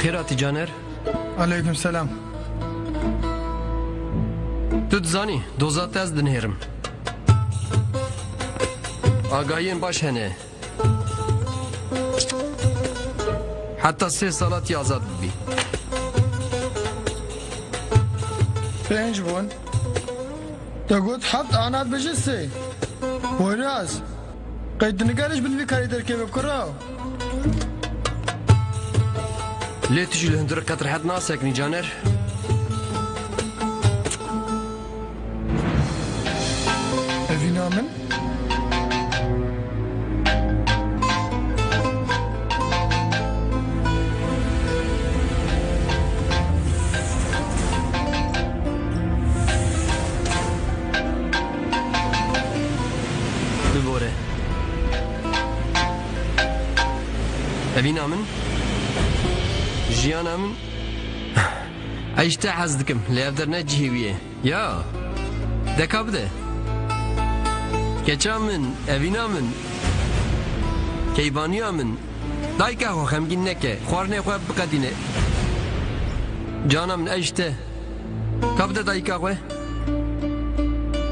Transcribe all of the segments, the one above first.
خیراتی جانر علیکم سلام. تو دزانی دوزات از دنهرم آگاهین باش هنه حتی 3 سالات آزاد بی پنج بون تا گوت هفت آنات بشه سه بویراز قید نگارش بنوی کاری در که بکراو ليه تجي لهندر كتر حد ناسكني جانر evina min ببوره أبينا من جيانا من عيشتا حزدكم لأبدر نجيه بيه يا دكا بده كيشا من أبينا من كيبانيا من دايكا خو خمجين نكه خوارني خو بقدينه جانا من عيشتا كابده دايكا خو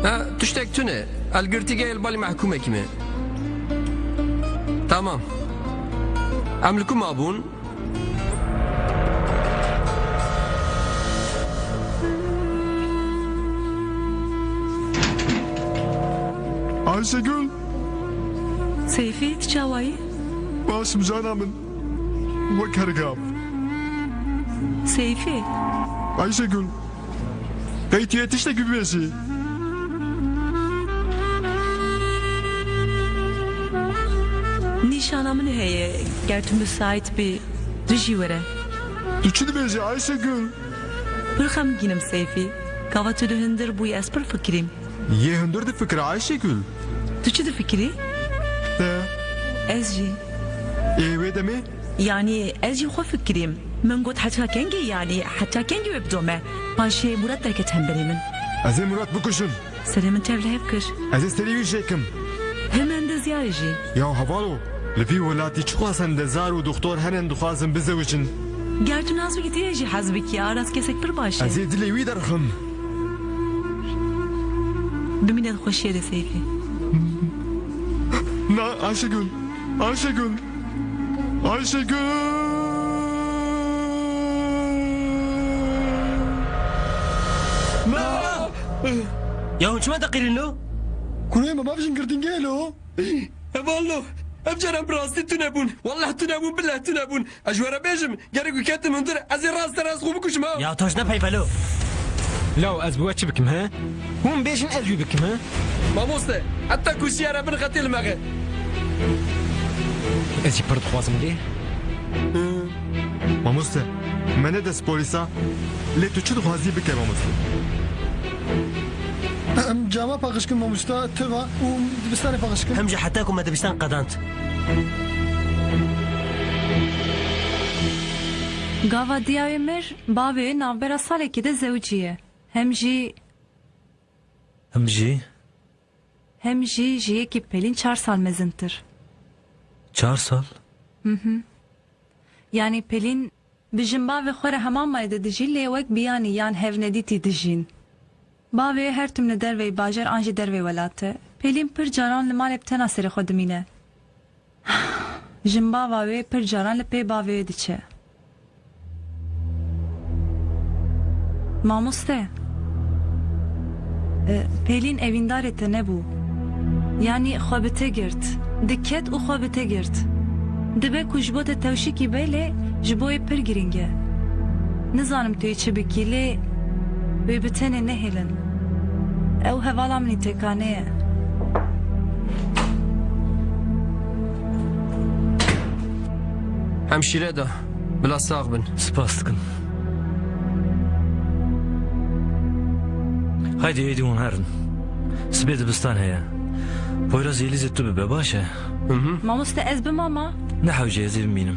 ها تشتك تونه القرتي جاي البالي محكومة كيمه تمام عملكم أبون Ayşegül, Seyfi تجاوي başım canımın وكرقاب. Seyfi Ayşegül, قيت يتشتك ببيشي. nişanamın heye gerçi müsait bir riji vere. Üçünü beşi Ayşegül. Bırxam ginim Seyfi. Kavatı hındır bu esper fikrim. Ye hındır da fikri Ayşegül. Tüçü de fikri? De, Ezji. ve de mi? Yani ezji xo fikrim. من قلت حتى كنجي يعني حتى كنجي ببدومه باشي مرات دركة همبريمن Azim Murat bukuşun. سلام تبله هفكر Aziz televi şeykim. hemen de ziyarıcı Ya havalo. Levi velati çıkwasan da zar ve doktor henen dukhazın bize için. gerçi nazı gidiyeci hazbik ya rast kesek bir başı Aziz dilevi darhım. بمن الخوشية ده سيفي Na Ayşegül. Ayşegül. Ayşegül. يا هون شو ما تقيلين له؟ کنوی ما بفشن کردین گلو والله ابجر براستي تنبون والله تنبون بالله تنبون اجوار بيجم قالوا كاتم هندر ازي راس خوبكش ما يا توش نبهي بلو لا از بواتش بكم ها هم بيجن ازوي بكم ها ما موسته حتى كوشيارة بن خطيل مغي ازي برد خوازم ليه Mamuste, mene des polisa. Le tu çu duhazi bike mamuste. ام جامع پاقشکن ماموستا توا و دبستان پاقشکن همجي حتاكم ما دبستان قدانت Gava diyavemir babi navbera saleki de zevciye. Hem ji jiye ki pelin 4 sal mezintir. 4 سال Yani pelin bijin bavi xore hemam mayde dijin lewek biyani yan hevnediti dijin. Bavi her tümne dervey bajer anji dervey velate. Pelin pir caran li malep tena seri xodimine. Jin bavi pir caran li pe bavi diçe. Mamuste. Pelin evindar ete ne bu? Yani xobete girt. Diket u xobete girt. Dibe ku jbot tevşiki bele jboy pir giringe. Nizanim tu içi bikili ve bitene nehelin. Ev hevala mni tekane. همشيرة ده بلا صاغبن سباس دكن هايدي ايدي ون هارن سبيد بستان هيا بويراز يليزي تبي بباشا Mamuste ez bi mama. نحو جيزي بمينم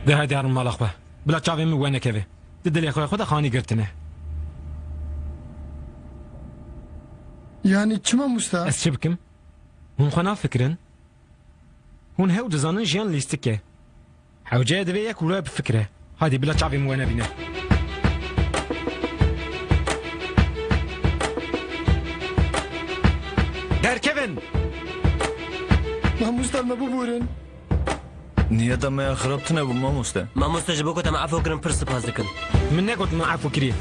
ده هدي هرم مالخ به بلا چاوی می وینه کوی دلی خواه خود خانی گرتنه Yani çima musta? از چه بکم؟ هون خنا فکرن هون هاو دزانن جیان لیستکه حوجه دوی یک ولا بفکره هادي بلا چاوی می وینه بینه در کوین Ma musta me buburin. Niye de me xirabtı ne bu mamuste? مامۆستا ji bo ku te me afo kirin pir spas dikin. من نقول ما عفو كريه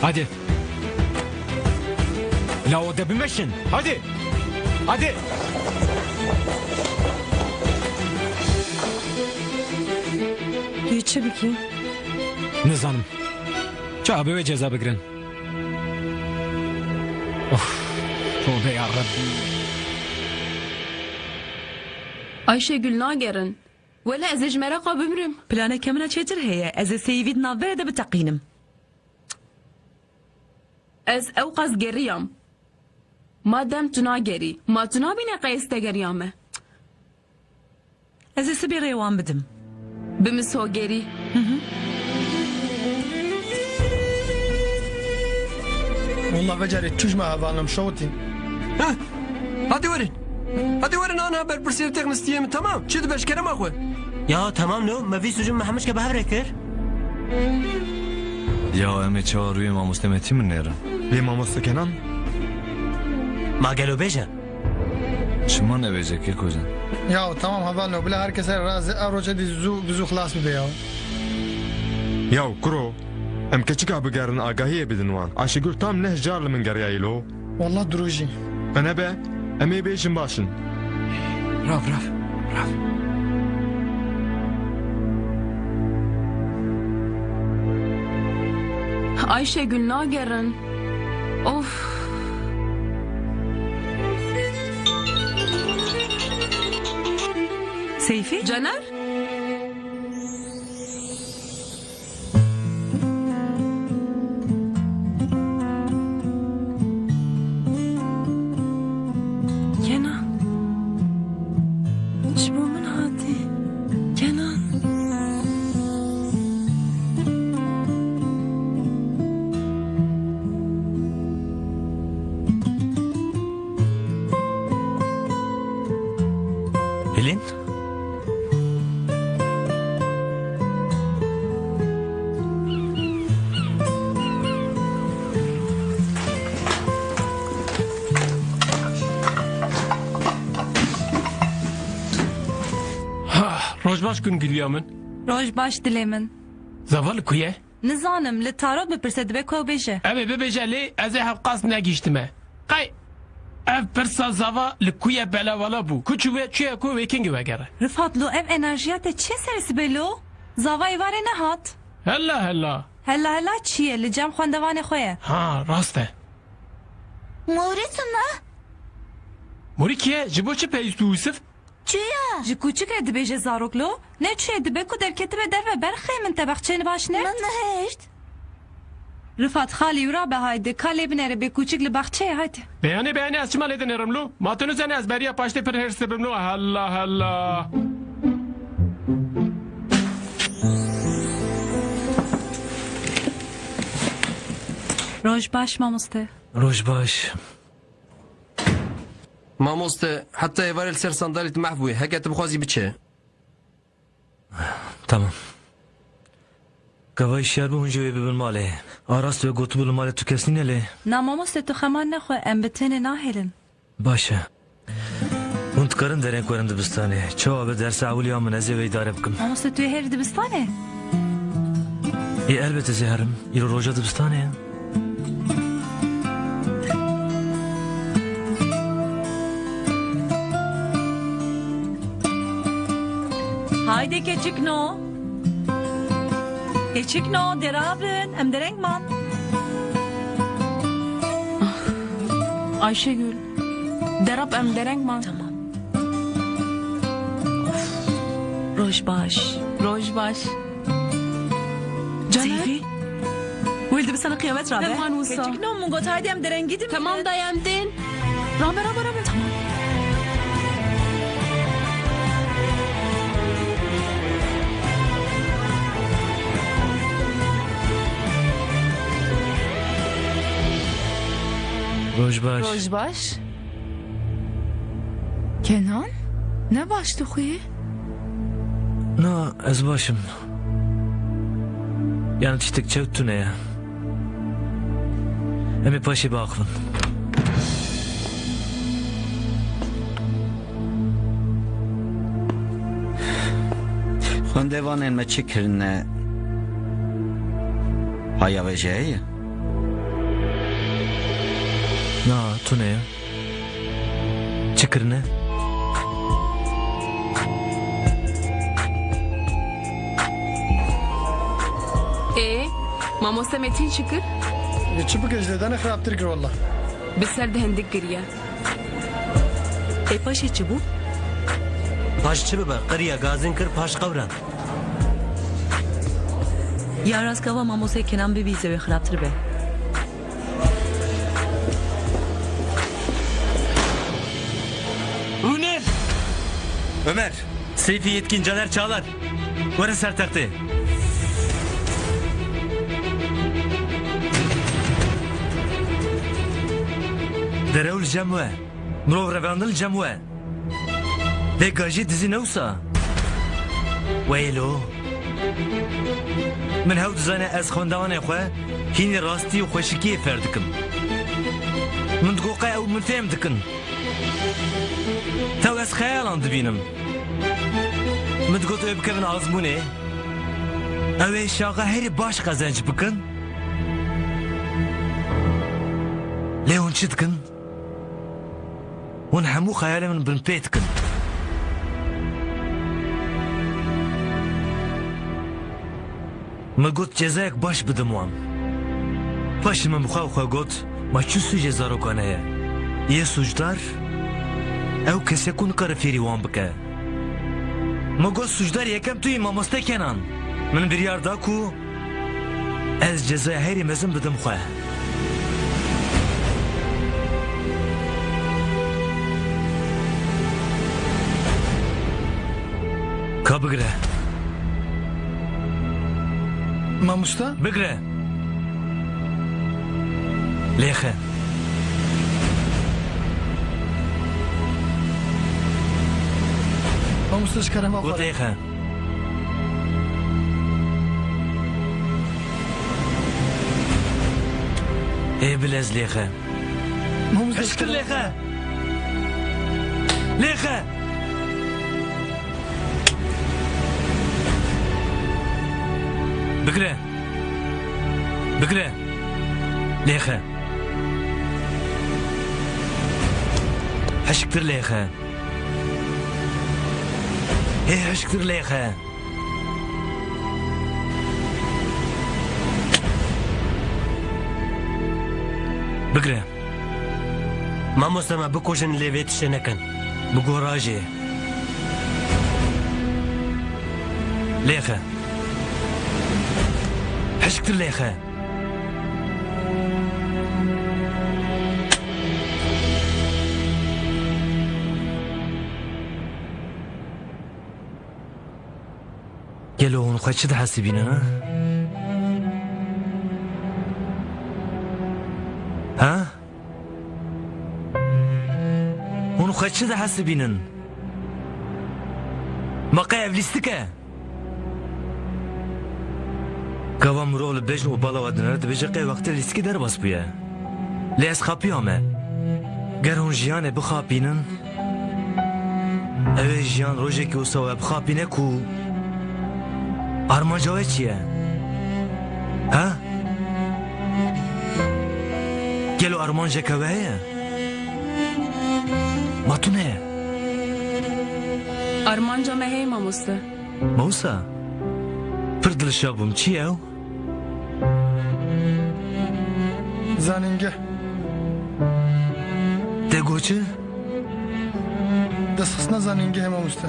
هادي لا ده بمشن هادي هادي Tu çi bikî? نظام شعبي وجزا بقرن اوف توبه يا ربي Ayşegül nagerin. Vela ez ejmera bimrim. Plana kemine çetir heye. Ez seyvid navbere de bitaqinim. Ez evqaz geriyam. Madem tu nageri. Ma tu nabine qayste geriyame. Ez sibi rewan bidim. Bimiso geri. Wallah beceri çujma havanım şotin. ها هادي ورن هادي ورن انا برسير تغنستيم تمام شد باش كلام اخوي يا تمام نو ما في سجن محمش كبهر كر Ya emi çağırıyor mamuste meti mi nere? Lê mamoste Kenan? ما قالوا بيجا Çima ne verecek ki kocan? Ya tamam havanım. Bila herkese razı. Avroca bizu xlas bibe ya. Yaw kuro em keçika bigerin agahiye bidin wan Aşigül tam neh jar li min geriyayîlo Wallah duruji. Enebe em ê bêjin başin راف راف راف Ayşegül nagerin. Of. Seyfi? Caner? Kenan. Ji bo min hatî. Kenan. هلين روج باش كن قليا من Roj baş dilê min. زوال كويه Nizanim li tarot bipirse dibe ku ew bêje. ابي ببيجا لي ازي هفقاس ناقيشتما قاي اف برسا زافا لكويه بلا ولا بو كوچو تشي كو ويكينج وغيره Rıfat lo ev enerjiya te çi serisi belo? Zavayê varê nehat. هلا هلا Hela hela çi ye li cem xwendevanê xwe ye. ها راسته Moritî me? موريكيه جيبو تشي بيستو يوسف Çi ye? Ji kûçik re dibêje zarok lo? Ne çi ye dibe ku derketibe derve berxê min te bexçeyên baş ne? Min nehêşt. Rıfat xalî wira be haydi kalê binêre bê kûçik li bexçeyê haydi. بياني بياني اسمع ليدن رملو ما تنزل از بريا باشتي پر هرس بمنو هلا هلا Roj baş mamoste. روش باش ماموست حتى يفارل سير صندالة محفوي هكا تبخوزي بتشي تمام Kavay şer bu hunca bibin male. Aras ve gotu bul male tu kesnine le. Na mamoste tu xeman nexwe em bi tenê nahêlin. Başa. Hund karın deren koran dibistane. Çoğu ve derse avliya min ez ê idare bikim. Mamoste tu yê herî dibistanê? Elbette zeherim. İro roja dibistane. Haydi keçik no. Keçik no derabin. Em dereng man. Ayşegül. Derap em dereng man. Tamam. Roj baş. Roj baş. Caner. Seyfi? Wilde bir sana kıyamet rabe. Hemen Musa. Keçik no mungot haydi em dereng gidip. Tamam dayandın. Rame rame rame. Tamam. روج باش روج باش Kenan? Ne başlı xuyi? نا از باشم يعني تشتك تشوتنا يا امي باشي باخفن خوندوانên me çi kirine haya vejeyê? نا تو ne ya çikirne مامۆستا مێتین چ کرد؟ چی بکەش لێدانە خراپتر کرد والله. بسەر هەندێک گریە. ای پاشی چی بوو؟ پاش چی ببە قریە گازین کرد پاش قەوران. یا ڕاستکەوە مامۆسای کێنان ببیزەوێ خراپتر بێ. Rune! Ömer, Seyfi Yetkin Caner Çağlar. Varın sertakte. Dereul Cemwe. Mrov Revandil Cemwe. Degajı dizi nevsa. Weylo. من هاو دزانه از خواندوانه خواه هین راستی و خوشکی فردکم من دقوقه او من فهم دکن تو از خیالان دبینم من دقوت او بکبن آزمونه اوه شاقه هری باش قزنج بکن لیون چی دکن ون همو خیال من بن پیت کن ما قلت جزاك باش بدموام باش من بخواو خواه قلت ما چو سو جزا رو کنه یه سوجدار او کسی کن کار فیری وان بکه ما قلت سوجدار یکم توی ماماسته کنن من بریار دا کو از جزای هری مزم بدم خواه که بگره Mamusta? بگره لیخه Mamusta çıkarım گوت aferin. لیخه ای بلز لیخه Mamusta اشکر çıkarım. لیخه لیخه بگره بگره لیخه هشکتر لیخه ای هشکتر لیخه بگره مامۆستا me bikuşin lêvê tiştê nekin. بگو راجێ لێخە هەشکتر لێخە گەلۆ هونخوا چ دەحەسیبینە ها هونخوا چ دەحەسیبینن مەقای ئەڤلیستکە کەوا مرۆڤ لە بێژن و باڵەوە دنەرە دەبێژە قەی وەختە لیستکی دەربەس بوویە لێ ئەس خاپیامە گەر هون ژیانێ بخاپینن ئەوێ ژیان ڕۆژێکی وسەوە بخاپینە و ئارمانجاوە چییە ها گەلو ئارمانجێکەوە هەیە ماتونەیە ئارمانجا me heye mamoste. مەوسا پر دڵشا بووم چییە ئەو Zanenge. دەگۆ چ Destxisna zanenge hem mamusta.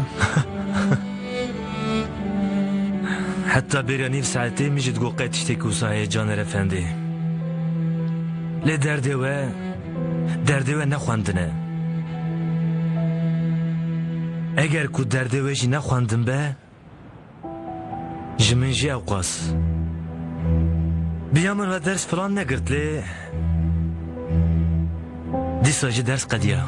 حتا بێرە نیف ساعتێ میژت گۆقەت شتێک وسایە جانەر ئەفەندی لێ دەردێوە نەخواندنە ئەگەر کو دەردێوێژی نەخواندن بە ji min jî ew qas biya min ve ders filan negirt lê دیسا جی درس قدیه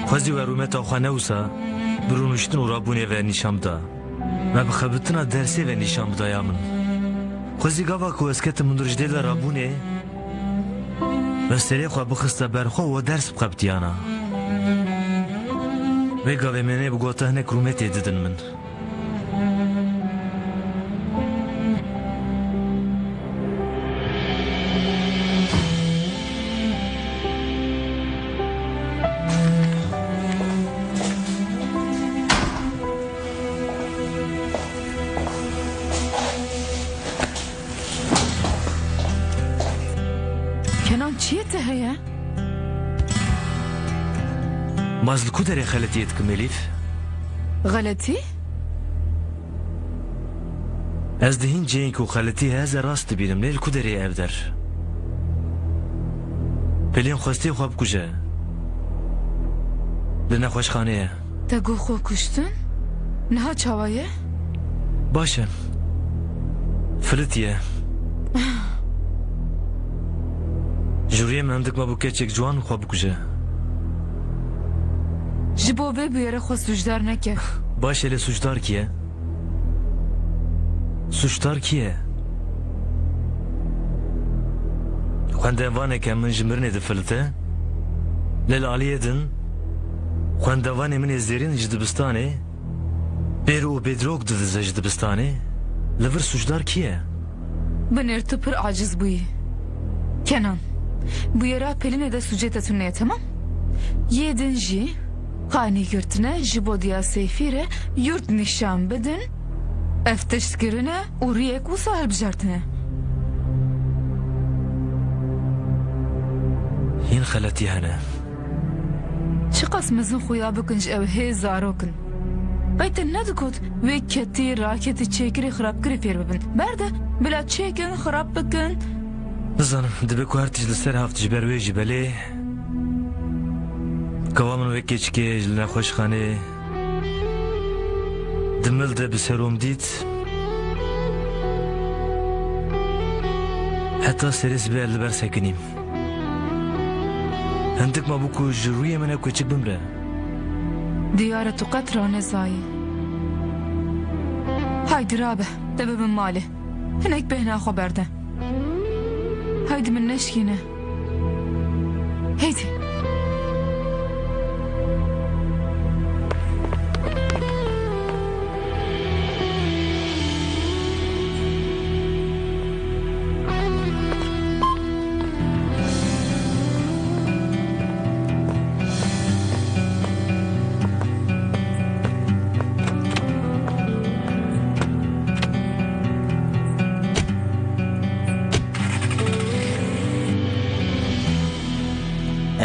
خوزی و رومت آخوانه وسا برونشتن و رابونه و نیشام دا ما بخبتنا درسه و نیشام دا یا من خوزی گاوا که اسکت من درجده دا رابونه و سری خواه بخسته برخوا و درس بخبتیانا و گاوه منه بگوته هنک رومت دیدن من Kenan çiye te heye? مازل کو داری خالتیت کمیلیف؟ غلطی؟ از دهین جین کو خالتی هزه راست بینم لیل کو داری اف در پلیم خواستی خواب کجا لنا خوشخانه Te gu xo kuştun? Neha çavaye? باشه فلتیه جوریه من اندک ما بو کچک جوان خواب کجا Ji bo vê bûyere xwe sujdar neke. باشه لی سوشدار کیه؟ سوشدار کیه؟ خونده وانه که من جمرنه ده فلته لیل آلیه دن خونده وانه من زیرین جدبستانه بیر و بدروگ ده جدبستانه لور سوشدار کیه؟ Binêr tu pir aciz bûyî. Kenan, bûyera Pelînê de sucê tune tamam? Yê din jî qanî girtine ji bo diya Seyfî re yurt nîşan bidin ev tiştkirine û riyek wisa hilbijartine. هین خالتی هنه Çi qas mezin xuya bikin ji ew hê zarokin. Qeytin nedikot wê ketî raketî çêkirî xirabkirî fêr bibin. Berde bila çêkin xirab bikin. نزانم دبه که هر تیج لسر هفت جبر وی جبله قوامن وکی چکه جلنا خوشخانه دمل ده بسروم دید حتی سرس به البر سکنیم هندک ما بکو جروی منه کوچک بمره Diyare tu qetrane zayî. Haydi rabe de bibin malê. Hinek bêhna xwe berde. Haydi min neşkîne. Heydi.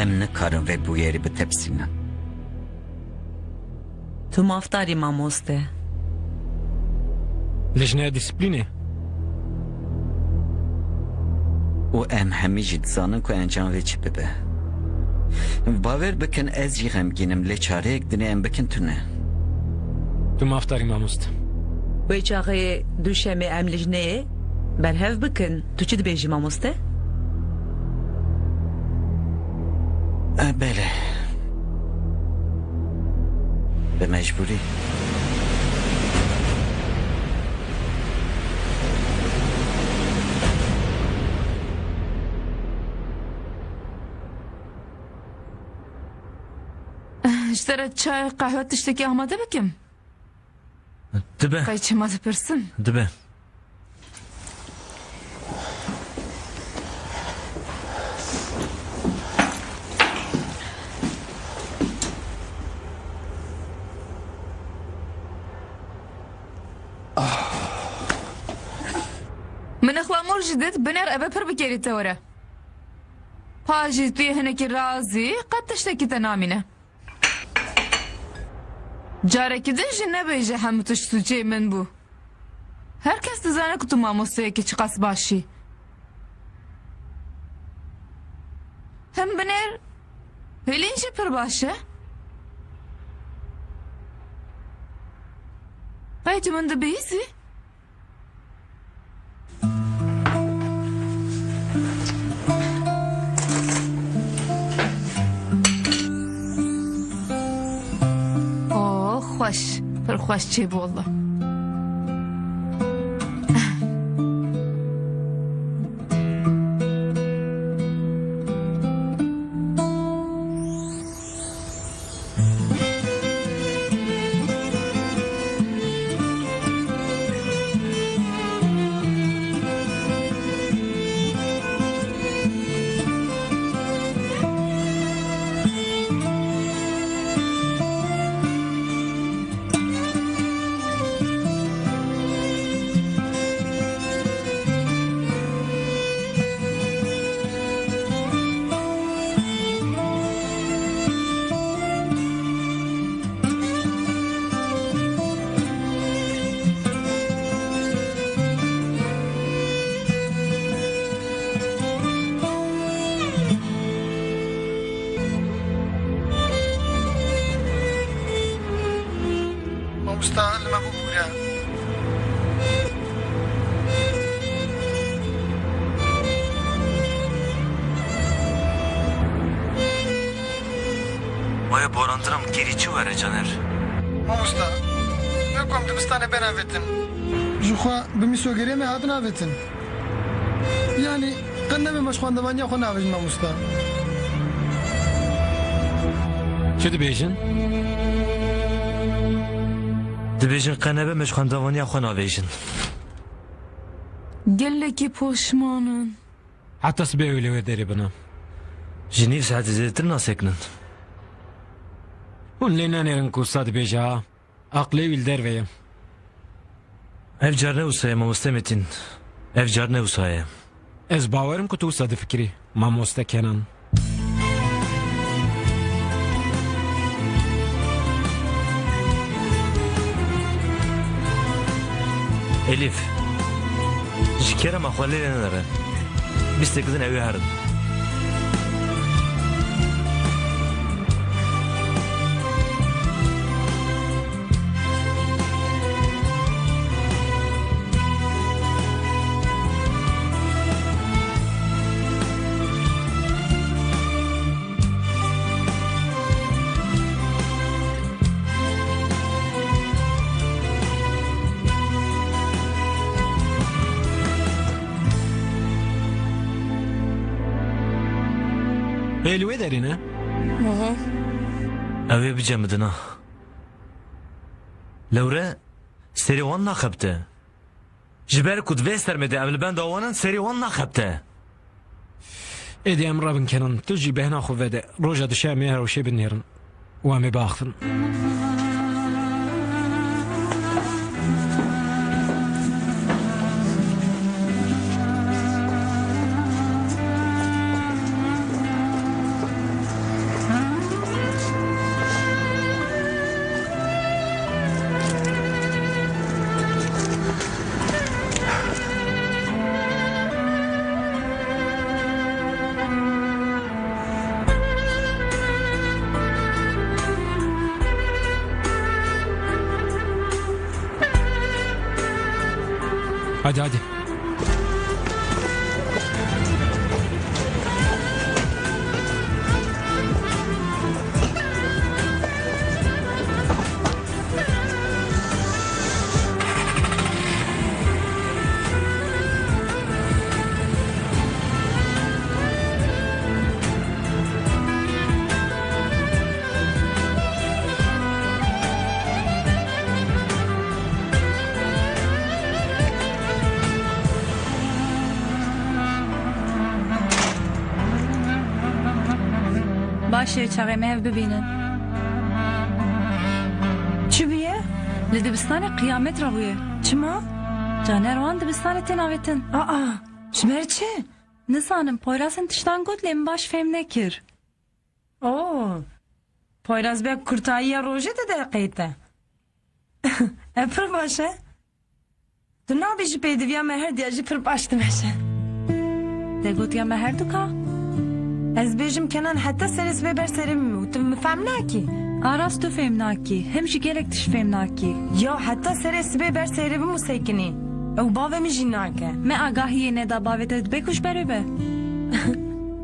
Em nikarin ve bu yeri bitepsinin. Tu maftarî mamoste. Lejneya disiplînê. û em hemî jî dizanin ku encam vê çi bibe. Bawer bikin ez jî xemgînim lê çareyek dinê em bikin tune. Tu maftarî mamoste. Wê çaxê duşemê em lijneyê berhev bikin. Tu çi dibêjî mamoste? Bele. Be mecburî. Ji te re çay qehwe tiştekî amade bikim? دبه Qeyçema dipirsim. دبه Min exwe mor ji dit biner eve pir bikerî te were. Pa jî tu yê hinekî razî qet tiştekî te namîne. Carekî din jî nebêje hemû tişt suçê min bû. Herkes dizane ku tu mamosteyekî çi qas başî. Hem biner Pelîn jî pir baş e. Haydi من دبیزی؟ خوش پر خوش چی والله مستعد لما بقولها Maya borandıram geri çi vere Caner. Mamusta, melkom dibistane ben avetin. Jukha bimiso geriye mi hatın avetin? Yani kanne mi maşkuanda manya khona avej mamusta. چه دبیجن؟ Dibêjin qenebe meşxandavaniya xwe navêjin. gelekî poşmanın. حتی سبه ویلی و داری بنا Ji nîv saetê zêdetir nasekinin. اون لینا نیرن کوستا دبیجه ها عقلی ویل در ویم Ev car ne usaye mamoste metin. Ev car ne usaye. از باورم که تو ساده فکری ما مستکنن Elif. Ji kerema xwe lê nenere. Bîstekizin evê herin. ایلوی داری نه؟ Evê bicemidin ha. Lewre serî wan naxebite. Ji ber ku divê sermedê ev li benda wanan serî wan naxebite. ایدی ام رابن کنن تو جی بهنا خو وده روژا دشه میه روشه بنیرن و امی باختن Hadi hadi. باشه چاقی مهو ببینن چی بیه؟ لدبستان قیامت را بویه چما؟ جانر وان دبستان تناوتن شمر چه؟ نزانم پایراسن تشتان گود لیم باش فهم نکر پایراز به کرتایی روژه ده قیده اپر باشه؟ تو نابیجی پیدویا مهر دیاجی پر باشته باشه ده گود یا مهر دو که؟ از بیجم کنن حتی سرس ببر سرم و تو مفهم نکی Aras tu fêm nakî, hem jî gelek tiş fêm nakî. Ya heta serê sibê ber serê bim û sekinî. Ew bavê min jî nake. Me agahiyê neda bavê te dibe kuş berê be.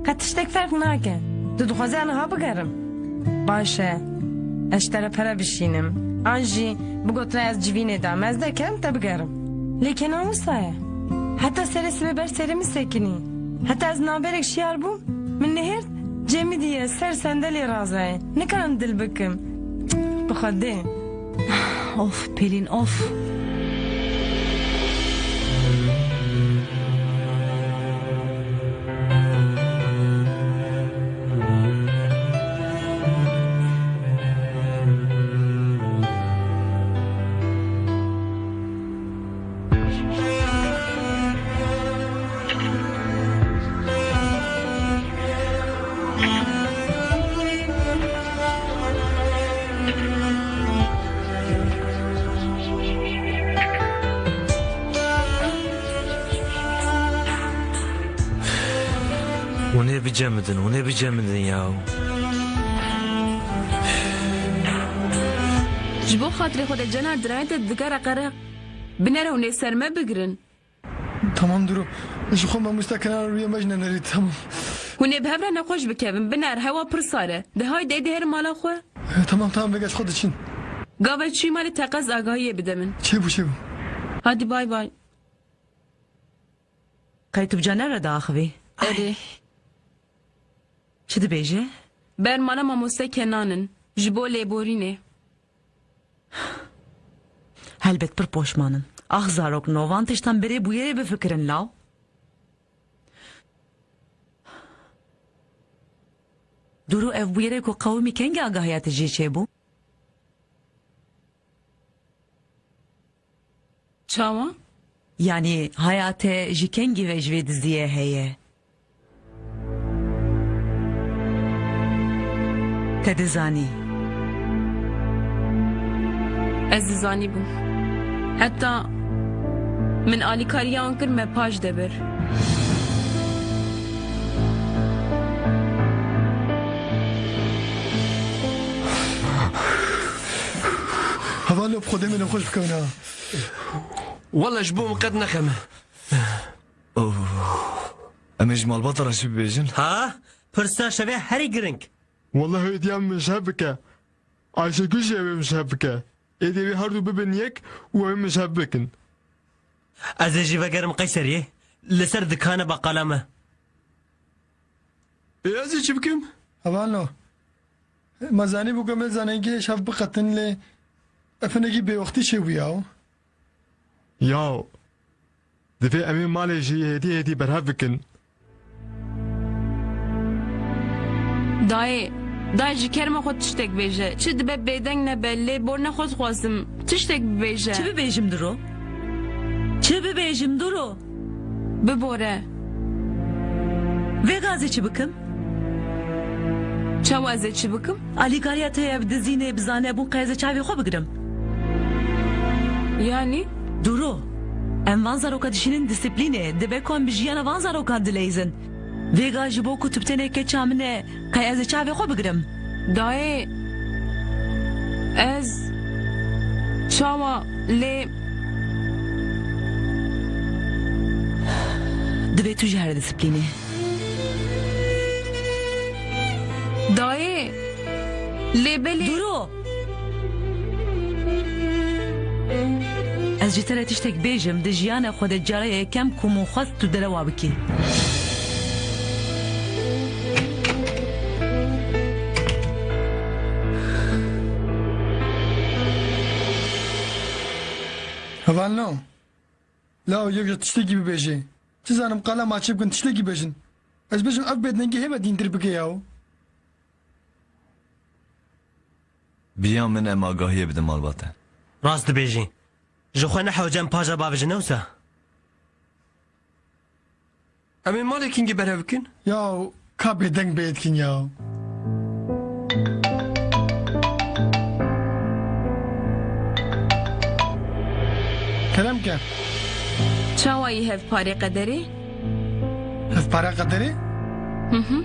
Qet tiştek ferq nake. Tu dixwazî aniha bigerim. Baş e. Ez ji te re pere bişînim. An jî bigotine ez civînê da ez dekem te bigerim. Lê kenan wisa ye. Heta serê sibê ber serê min sekinî. Heta ez naberek şiyar bûm. Min nehêrt Cemî diye ser sendelê razayê. Nikarim dil bikim. Bi xwedê. Of Pelin of. Onu becemedin ya. Ji bo xatirê xwe de canar dirayê te digera qere binêre hûn ê ser me bigirin. Tamam Duru. Ji xwe mamoste kenan rûyê me jî nenerî tamam. Hûn ê bi hev re nexweş bikevin biner hewa pir sar e. Dihayê dê dihêr mala xwe. Tamam vegeç xwe diçin. Gavê çûyî malê te qez agahiyê bide min. Çêbû. Hadi bay bay. Qey tu bi canere daxivî? Erê. Çi dibêje? Ber mala mamoste Kenanin. Ji bo lêborînê. Helbet pir poşmanim. Ah zarok novan tiştan berê bu yerê bifikirin law. Duru ev bu yerê ku qewimî kengî agahiya te jê çêbû? Çawa? Yani hayate ji kengî ve ji vê diziyê heye. Te dizanî. Ez dizanî bûm. Heta min alîkariya wan kir me paj debir. Hevalê bi xwedê min xweş bikevin ha. والله ji bo min qet nexeme. Em ê ji malbata re çi bibêjin? Ha? Pirsa şevê herî giring. Wallahi hediyem mişheb bike. Ayşegül jî ev mişheb bike. Êdî wê her du bibin yek û ev mişheb bikin. Ez ê jî vegerim Qeyseriyê. Li ser dikana beqala me. Ez ê çi bikim? Hevalno. Me zanî bû ku me zanengî şev biqetin lê efinekî bêwextî çêbû ya. Ya. Divê em ê malê jî hêdî berhev bikin. Dayê ji kerma xwe tiştek bêje. Çi dibe bêdeng ne be lêbor ne xwe dixwazim. Tiştek bibêje. Çi bibêjim Duru? Çi bibêjim Duru? Bibore. Vê gazê çi bikim? Çawa ez ê çi bikim? Alîkariya te ye bi dizînê bizane bûn qeyze çavê xwe bigirim. Yani? Duru. Em van zaroka dişinin disiplînê dibe ku em bi jiyana van zarokan dileyzin. Vêga ji bo ku tu bi tenê keça min e qey ez ê çavê xwe bigirim. Dayê ez çawa lê Divê tu ji here disiplînê. Dayê lê belê Duru. Ez ji te re tiştek bêjim di jiyana xwe de careyê kem ku min xwest tu derewa bikî. Hevalno. Law yek ji tiştekî bibêje. Çi zanim qala maçê bikin tiştekî bêjin. Ez bêjim ev bêdengî hême dîntir bike ya. Biyan min em agahiyê bidin malbate. Rast dibêjî. Ji xwe nehewcem paja bavêjin ewsa. Em ê malê kingî berhev bikin? Ya ka bêdeng bêdkin ya. Kerem ke. çawa yî hev parê qederê? Hev para qederê? Hı.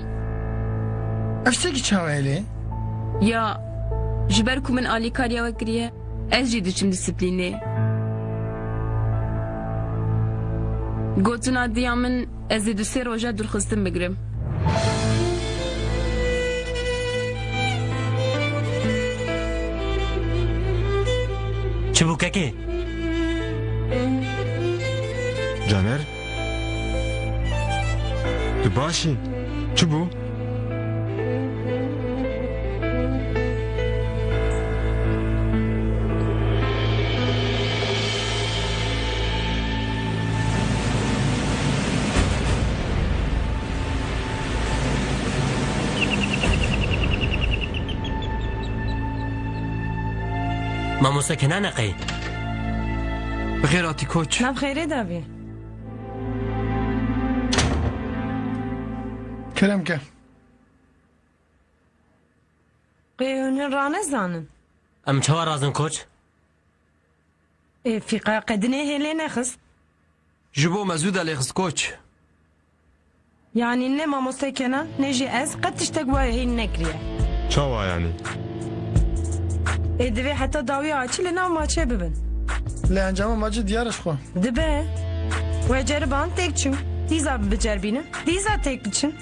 Ev ştekî çawa elê? Ya ji ber ku min alîkariya we kiriye ez jî diçim disiplînê. Gotina diya min ez ê di sê roja durxistin bigirim. Çi bû kekê? Caner? Tu başî? Çi bû? Mamoste Kenan neqey. بخیر آتی کوچ. نب خیره داوی. کرم که قیون رانه زانن. Em çawa razin koç? فیقا قدنه هلی نخست. جبو مزود علی خست کوچ. Yani ne mamoste kenan ne ji ez qed tiştek wayê hîn nekiriye. Çawa yani? Divê heta dawî açî li nav maçê bibin. لی انجام ماجی دیارش خو Dibe. We ceriban tek çûn. Dîza bicerbînin. Dîza tek biçin.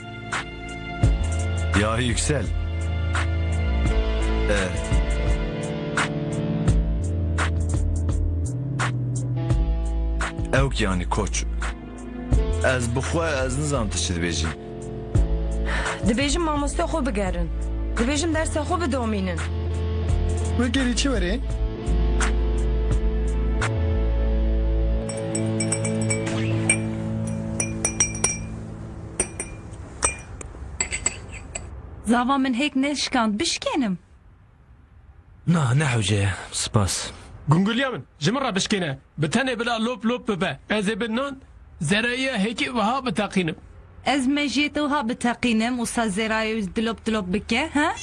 Ya Yüksel. Evk yani koç. Ez bixwe ez nizam tu çi dibêjî. Dibêjim mamoste xwe bigerin. Dibêjim dersa xwe bidomînin. و گری چی وری؟ Zava min hek ne şikand bişkenim. Na ne hewce spas. گونگولیا من جمرة بشكينا بتني بلا لوب لوب ببا از بنان زرايا هيك وها بتاقينم. Ez mejiyet uha bitaqînim û sa zerayê dilop bike ha?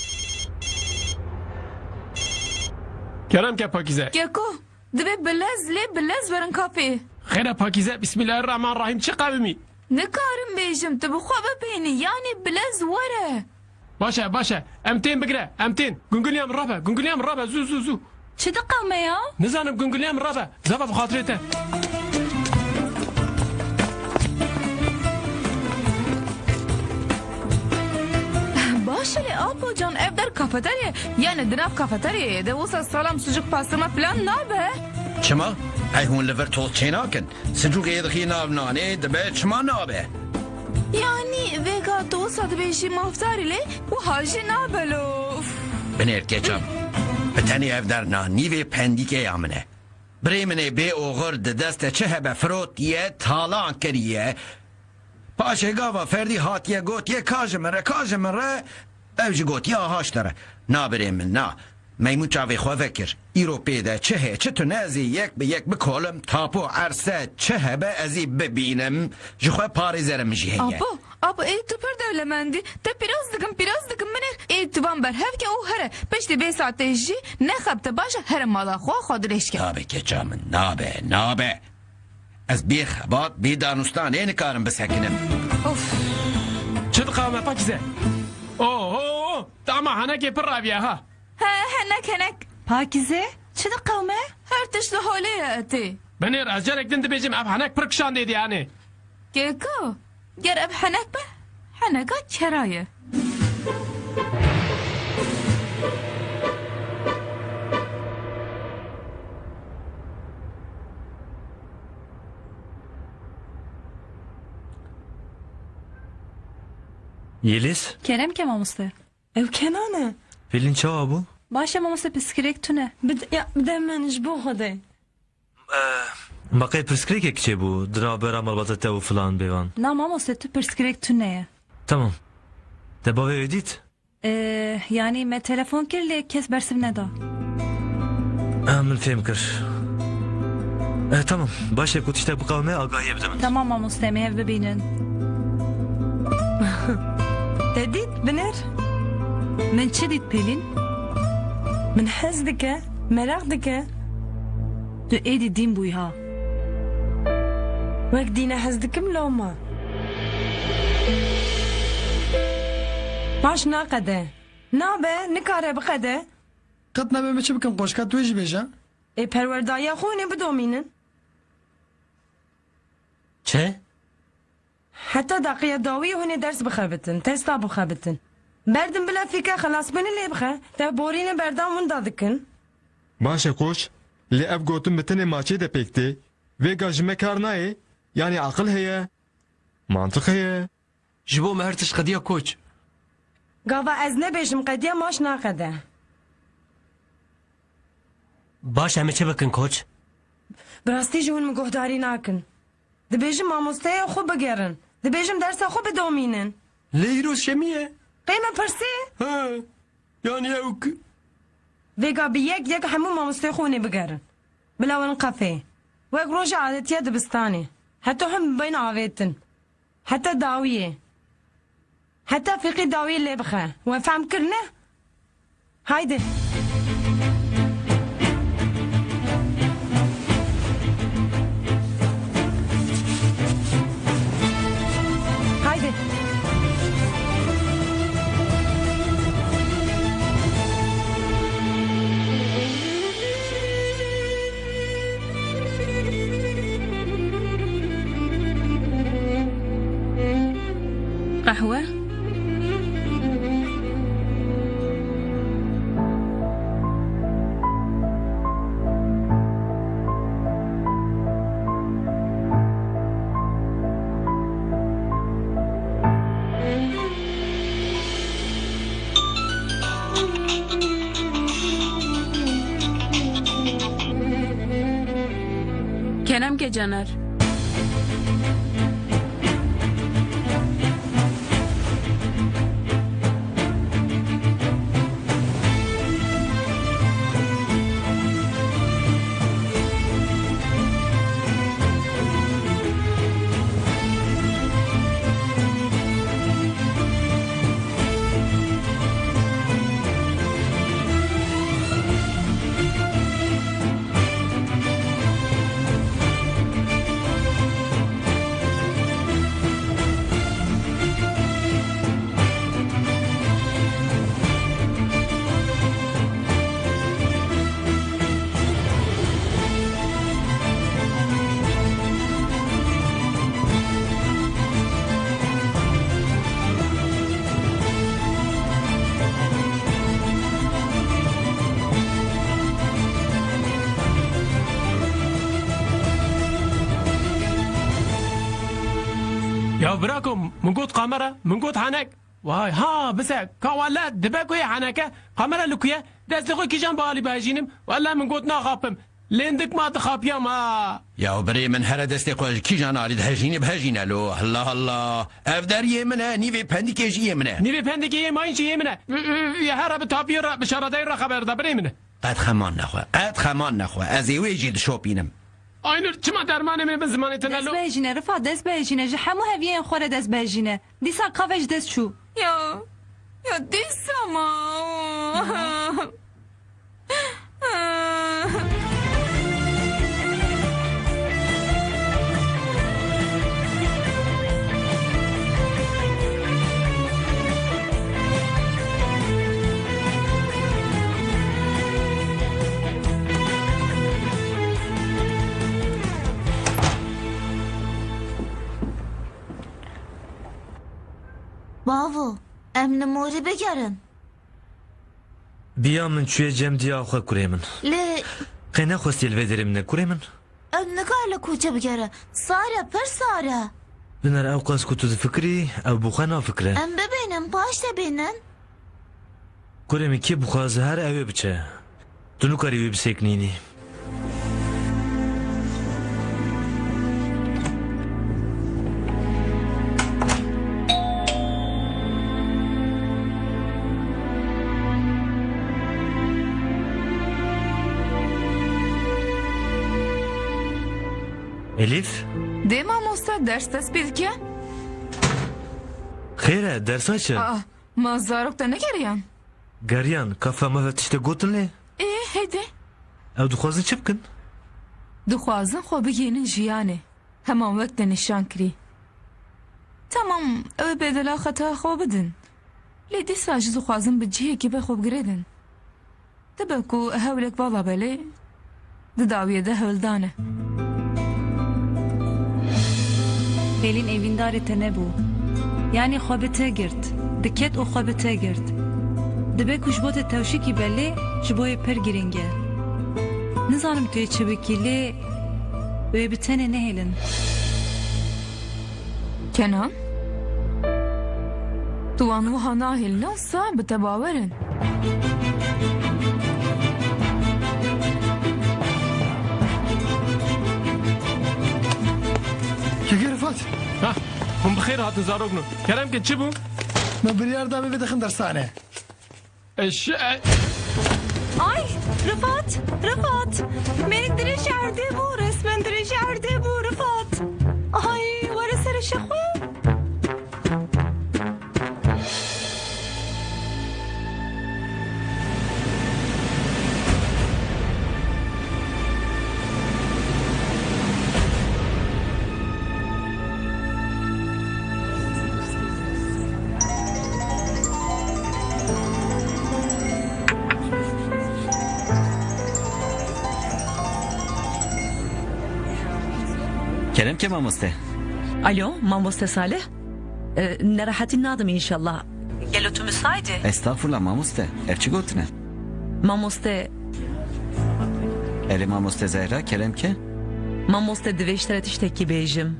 كلام كا باكيزة. Geko, dibe bilez verin kapê. خير باكيزة بسم الله الرحمن الرحيم شي قابمي. Nikarim bêjim tu bi xwe bipênî yani bilez were. باشا امتين بقرا امتين قنقليا من رابا قنقليا من رابا زو Çi diqewme ya? نزانم قنقليا من رابا زافا بخاطريته. Baş ele apocan ev der kafeterya yani dinav kafeteryaya de wisa salam sucuk pastırma falan nabe. Çima? Hey hûn li vir tol çênakin. Sicûkê dixî nav nanê dibe çima nabe. Yani vega tu wisa dibêjî mafdar ile û hajî nabelo. Binêr keçam. Bi tenê ev derna nîvê pendîkê ya min e. Birê min ê bê oxir di deste çi hebe firotiye talan kiriye. Paşê gava ferdî hatiye gotiye ka ji min re ev jî gotiye haştere. Na birê min na. Meymun çavê xwe vekir. Îro pê de çi heye çi tune ez ê yek bi yek bikolim tapo erse çi hebe ez ê bibînim ji xwe parêzerim jî heye. Abo ey tu pir dewlemendî te pîroz dikim min ê tu van berhevke û here peştê bê saatê jî nexebte baş here mala xwe dirêjke. Nabe keça min nabe. Ez bê xebat bê danûstanê nikarim bisekinim. شد قامة باكيزة. اوه طعمها هناك بالرابية ها. Henek. Pakize? Çi diqewme? Her tişli holê etê. بنير أجرك دند بيجم أب هناك بركشان ديدي يعني. Geko, ger ev henek be heneka keraye. Yeliz? Kerem ke mamoste. Ev kenane. Pelin çawa bû? Başa mamoste piskirek tune. Bide min ji bo xwedê. Baqê pirsgirêkek çê bû dira bera malbata te û filan bêvan. Na mamoste tu piskirek tune ye. Tamam. Te bavê wê dît? Yani me telefon kir lê kes bersiv neda. Min fêm kir. Tamam. Başê ku tiştek biqewme agahiye bide min. Tamam mamoste me hev bibînin. Te dît binêr? Min çi dît Pelin? Min hez dike, merak dike. Tu êdî dîn bûyî ha. Wek dîne hez dikim loma. Baş naqede. Nabe nikare biqede. قەت نابێ بە چ بکەم قۆشکات توێژی بێژە ای پروردایا خو نه بدومینن چه؟ حتی دقیقه داوی هونه درس بخابتن تستا بخابتن بردم بلا فیکا خلاص بنی لی بخه تا بورین بردام من دادکن باشه کوچ لی اف گوتم بتنه ماچه ده پکتی ویگا جمه کار نایه یعنی عقل هیه منطق هیه جبو ما هرتش قديا كوتش گاوا از نبیشم قدیا ماش ناقده باش همه چه بکن کوچ؟ براستی جون مگهداری ناکن دبیجم ماموستای خوب بگرن دبیجم درس خوب بدومینن ليروس شمية قیمه پرسی ها يعني اوك ویگا بیگ یک همو ماموستای خونه بگرن بلاون قفه ویگ روش عادتیه دبستانه حتی هم بین آویتن حتی داویه حتی فقی داویه لی بخه و فهم کرنه هایده هایده قهوة؟ Kerem Gecener. يا براكم من قوت قمرة من قوت حنك واي ها بس كوالات دباكو يا حنكة قمرة لكويا داس لغوي كي جنب بالي باجينم ولا من قوت ناخابم ليندك ما تخاب يا ما يا بري من هر دستي قوش كي جان علي دهجيني بهجينا له الله الله افدار يمنا نيفي بندك يجي يمنا نيفي بندك ما يجي يمنا يا هرب تابير بشارتي را خبر دبري منه قد خمان نخوة قد خمان نخوة ازي ويجي شوبينم aynur çima dermanı mı zamanı tenalo? دست بهجینه رفا دست بهجینه جه همو هویه خوره دست بهجینه دیسا قاوش دست شو یا دیسا ما باو ام نموری بگرن بیا من چوی جم دیا خو کوری من لی قینا خواستی الویدریم نه کوری من ام نگاه کوچه بگره ساره پر ساره بنر اوقاس كنت فكري او بوخانا فكره ام ببینم باش ببینن کوری من کی بوخا زهر اوی بچه دنو کاری وی بسکنینی Elif? Dema Musta ders tespit ki? Xeyre, ders açın. Ma zarokta ne geriyan? Geriyan, kafama ve tişte gotun le? Hedi. Ev duxwazin çi bikin? Dixwazin xwe bigihînin jiyanê. Heman wek te nîşan kirî. Tamam, ew bêdela xeta xwe bidin. Lê dîsa jî dixwazin bi cihekî be xwe bigirêdin. Tabii ku hevlek valla böyle. Didaviye de hevldane. Pelin evindar ne bu? Yani xwebite girt. Diket û xwebite girt. Dibe ku ji bo te tewşîkî belê ji bo yê pir giring e. Nizanim tu yê çi bikî lê wê bi tenê nehêlin. Kenan? Tu an wiha nahêlin wisa bi te bawerin. Keke Rıfat. Ha, hum bixêr hatin zarokno. Kerem ki çi bû? Me biryar da bê dixin dersane. Ay Rıfat, Rıfat. Beni dirêj erdê bû, resmen dirêj erdê bû Rıfat. Ay were serê şexwe. Kerem ke mamoste. Alo, mamoste Salih. Nerahatin nadım inşallah. Gel otu müsaade. Estağfurullah mamoste. Evçi gotine. Mamoste, Eli mamoste Zehra, Kerem ke? mamoste diveşteret işteki bejim.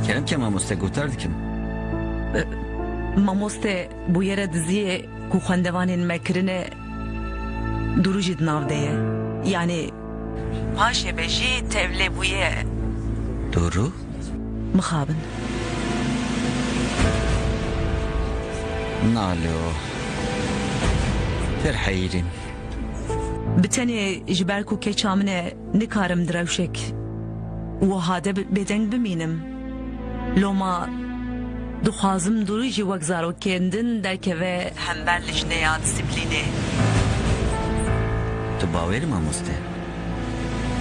Kerem ke mamoste gutardı kim? Mamoste bu yere diziye ku xwendevanên mekirine durujid navdeye. Yani paşe beji tevle buye Doğru. mixabin. Nalo. Ter hayrin. Bi tenê ji ber ku keça min e nikarim direwşek wihade bêdeng bimînim. Loma dixwazim durî jî wek zarokên din derkeve hember li jineya disiplînê. Tu baweri mamoste.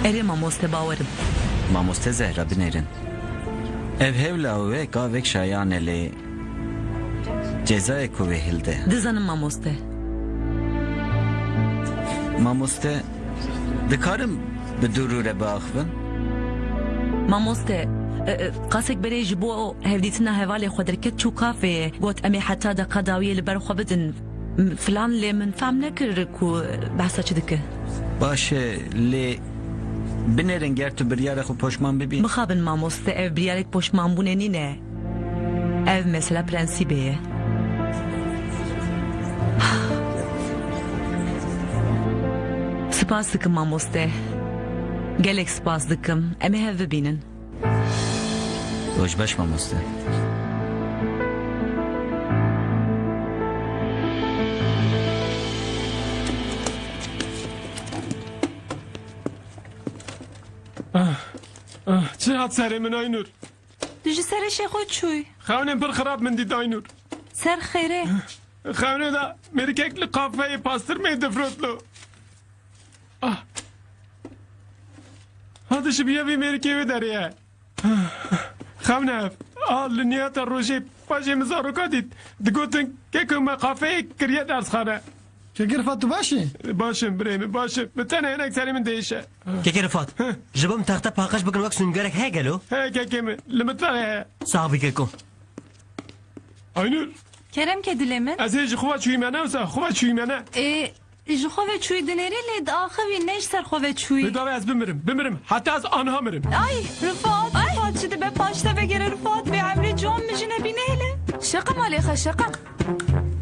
Erê mamoste bawerim. Mamoste Zehra binerin. Ev hevla ve gavek şayaneli. Cezayı kuvvehilde. Dizanim mamoste. Mamoste. Dikarım bi durure baxvin. Mamoste qasek berê ji bo hevdîtina hevalê xwe derket çû kafeyê got em ê heta de qedawiyê li ber xwe bidin. Filan lê min fem nekir ku behsa çi dike. Başı le binerin ger tu biryara xwe poşman bibî. Mixabin mamoste ev biryarek poşmanbûnê nîne. Ev mesela prensîbê ye. Spas dikim mamoste. Gelek spas dikim. Em ê hev bibînin. Hoşbaş mamoste. Çi hat serê min Aynur? Tu ji serê şexwe çûy. Xewnên pir xirab min dît Aynur. Ser xêrê. Xewnê da merikek li kafeyê pastırmayê difrotlo. Hadi ji biyevî merikê wê derê. Xewne ev. Li niyeta rojê paşê min zaroka dît. Digotin keku me kafeyê kiriye dersxane. Keke Rıfat tu başî? Başım birê min başım. Bi tenê hinek serê min değişe. Keke Rıfat, ji bo min texte paqij bikin wek süngerek heye gelo? He kekê min. Li mitlaxê heye. Sax bî keko. Aynur. Kerem ke dilê min. Ez ê ji xwe çûyî me wisa xwe çûyî me. Ji xwe ve çûyî dinêrê lê diaxivî ne ji ser xwe ve çûyî. Bi davê ez bimirim. Heta ez anha mirim. Ay Rıfat, Rıfat çi dibe paşta vegere Rıfat ve emrê can min jine bînêle. Şaka malêxa şaka.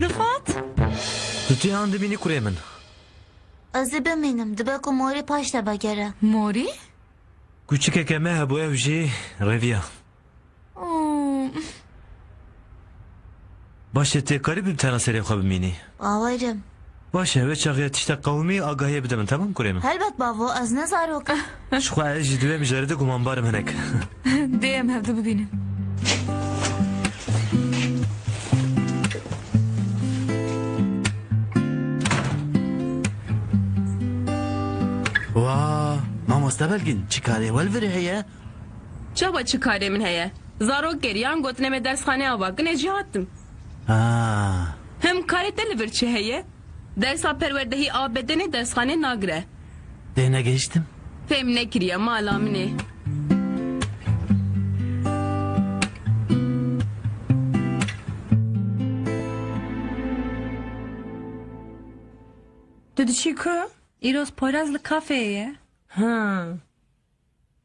Rıfat. Tu tê an dibînî kurê min. Ez ê bimînim dibe ku morî paş te vegere. Morî? Kûçikeke me hebû ev jî reviya. Baş e têkarî bi tena serê xwe bimînî. Bawerim. Baş e vê çaxiya tiştek qewimî agahiye bide min tamam kurê min. Helbet bavo ez ne zarok. Ji xwe ez jî divê mijarê de gumanbarim hinek. Dê em hevde bibînin. Wa, mamoste belgin, çikarê welverê heye? Çaba çi karê min heye. Zarok geriyan gotin em ê dersxaneya bakin ez jî hattim. Ha. Hem karê te li vir çi heye? Dersa perverdehi a bedene dershane nagre. Dene geçtim. Fem nekriye malamine. Tu dişi ku? İroz Poyraz li kafeye. Ha.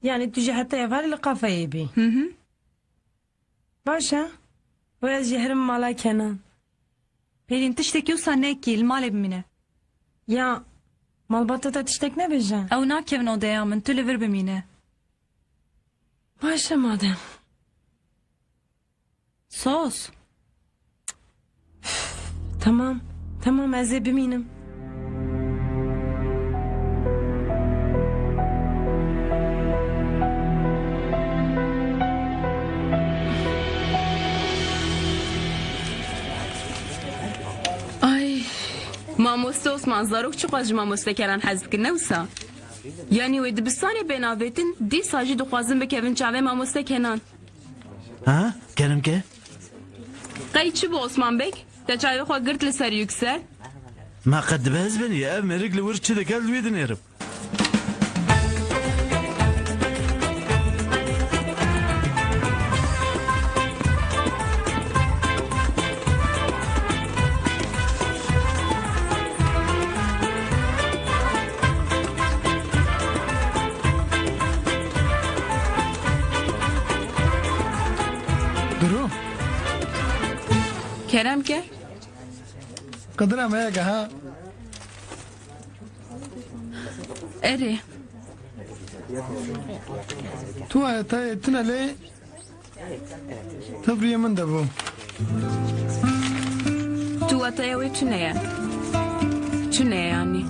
Yani tu hatta evar li kafeye bi. Başa. Poyraz jehrim mala Kenan. Pelin tişteki usa neki male bimine. Ya malbata da tiştek ne bejan? Ew nakevin odaya min tu li vir bimine. Başa madem. Sos. Tamam. Tamam ez ê bimînim. Ay. Mamoste Osman zarok çu qaj mamoste keran hezb ki nevsa. Yani ve dibistane benavetin di sajı duxwazim bikevin çave mamoste Kenan. Ha? Kerim ke? Qayçı bu Osman Bek? Te çave xwa girt li ser yüksel. Ma qed bez beni ev merik li wir çi dikel wê dinêrim. درو Kerem ke? قدرها ما يقع ها Eri. تو تنا لي تبري من دبو Tu ataya ve tüneye. Tüneye yani.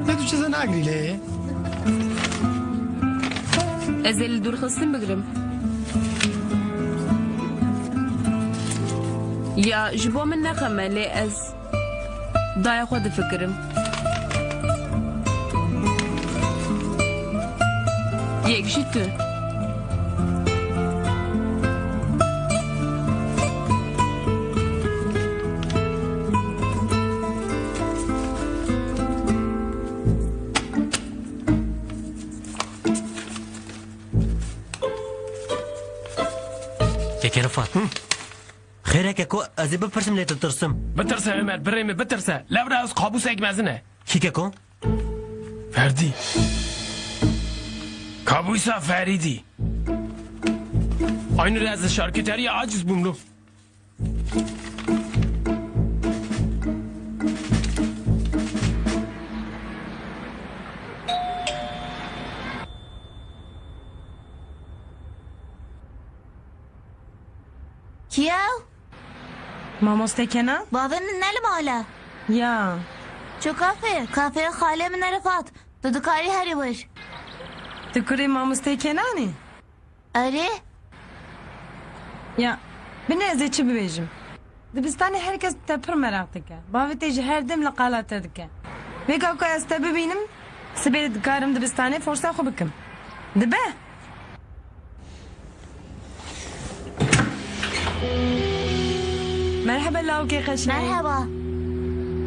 لا تشزن عقلي ليه Ezeli dur xısın bigirim. Ya jibo min neqeme lê ez daya xwe difikirim. Yek jî tu. Keke Rıfat. Xêreke ku ez ê bipirsim lê tu tirsim. Bitirse Ömer birê me bitirse. Levra ez kabus ekmezine. Kîke ku? Ferdi. Kabusa Feridi. Aynı rezil şarküteriye aciz bumlu. کیاو؟ Mamoste Kenan? بابن نلم حالا Ya. چو کافه خاله من رفات دکاری هری باش Tu kurê mamoste Kenanê? اره Ya. Bin ez ê çi bibêjim? Dibistanê herkes te pir merak dike. Bavê tê ji her dem li qala te dike. Vê ka ku ez te bibînim, sibê dikarim dibistanê forsa xwe bikim. Dibe? Merhaba lavke qeşe. Merhaba.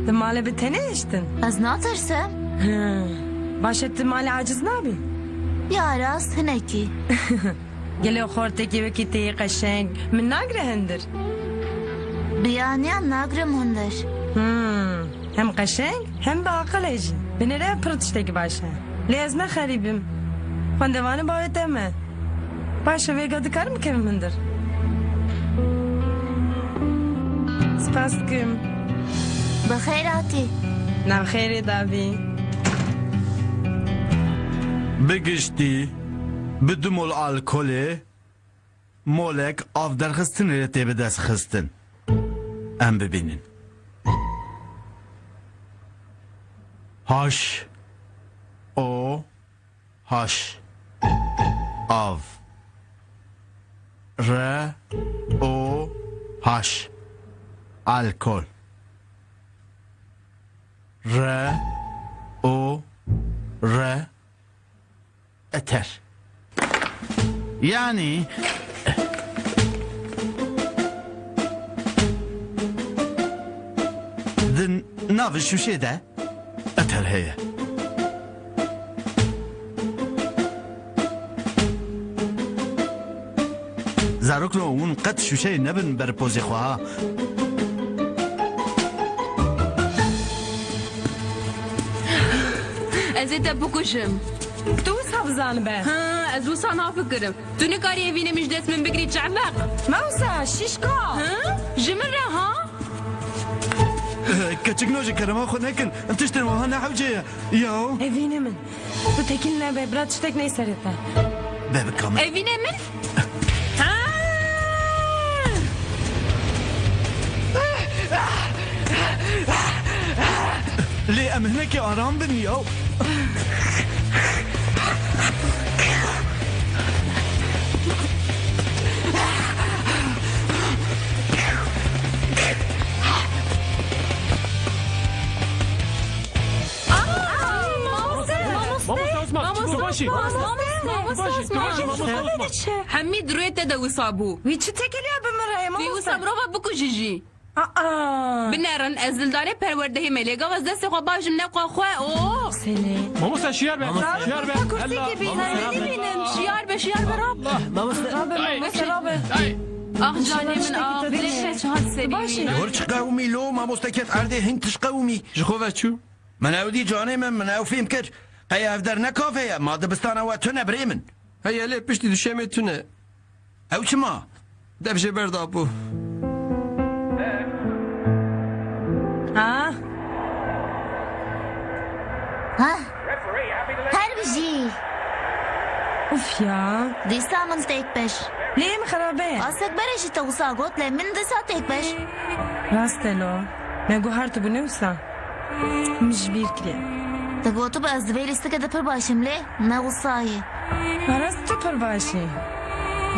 Di malê bi tenê iştin? Ez natırsam? Başet di malê aciz nabî? Ya rast hinekî. Gelê xortekî wekî tê qeşeng min nagre hindir. Biyaniyan nagrim hundir. Hem qeşeng hem bi aqilê jî. Binêre pir tiştekî baş e. Lê ez nexerîbim. Xwendevanê bavê te me. Baş e vêga dikarim bikevim hindir. Spas dikim. Bixêr hatî. Navxêrê davî. Bigiştî bi du mol alkolê molek av derxistinê tê bi dest xistin. Em bibînin. Haş o haş av re o haş alkol re o re eter. Yani ناف شوشي ده اتر هي زاروك لو ون قد شوشي نبن برپوزي خواه Ez ê te bikuşim. Tu wisa bizanibe? Ha, ez wisa nafikirim. Tu nikarî evînê mij dest min bigirî çaveq. Mewsa şişka. Ha? Ji min re ha? كتشك نوجي كرما خو نكن انتشتن وهنا حوجي يو Evînê min. Tu tekin nebe bira tiştek neyserete. باب كامل Evînê min? Ha? ليه ام هناك ارام بن يو حمید روی te de wisa bû. Wî çi tekeliya bimire Wî wisa mirova bikujî jî. Binerin ez dildarê perwerdehê me lêgav ez destê xwe bajim neqwa xwe o. Mamosta şiyar be. Şiyar be. Şiyar be şiyar be rab. Ah canê min ah. Dilê çahat serî. هور تقاومي لو ما مستكت عردي هنگ تشقاومي جخوفا چو؟ من اودي جاني من او فيم كر هيا افدر نكافية ما دبستان او تونه بريمن هيا ليه پشتی düşeme tune. او چما؟ دبشه بردابو. Ha? Ha? Her bir şey. Uf ya. Disamın tek beş. Lê min xerabe? Asek bereşi te wisa got le min disa tek beş. Rast e lo. Me guhar tu bu ne wisa? Min ji bîr kiriye. Te gotu be ez divê lîstikê de pir başim lê me wisayê. Rast tu pir başî.